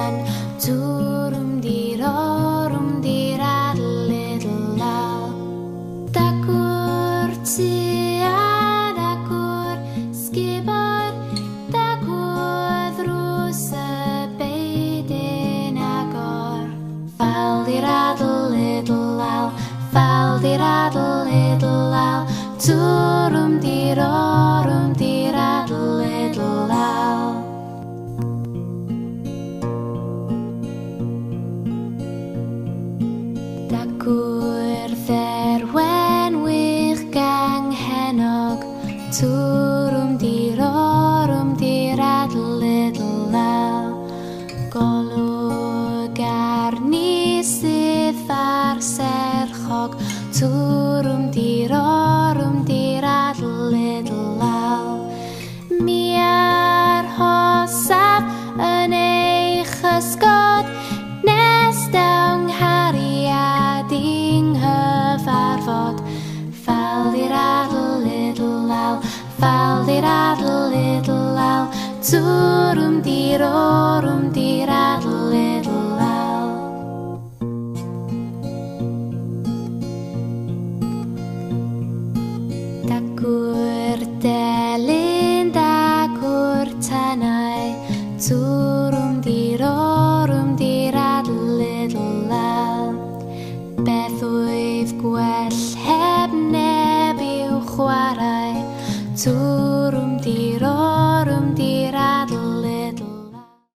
wan. Turum di rorum di little lal. Dakur tia dakur skibor. Dakur drws y beidyn agor. Fal di little lal. Fal di little lal. Turum di rorum di little lal. Dagur dderwen wych gang henog. Turum di rorum di little lal. Golwg arni sydd far serchog. Turum di rorum di little lal. Mi ar hosaf yn eich ysgod. Nes dawn hariad i'n hyfarfod. Fal di little lal. Fal di little lal. Turum di rorum di little lal. Dagur delyn, dagur tanau. Turum di rorum di little lal. Beth wyf gwell heb neb i'w chwarae. Turum di rorum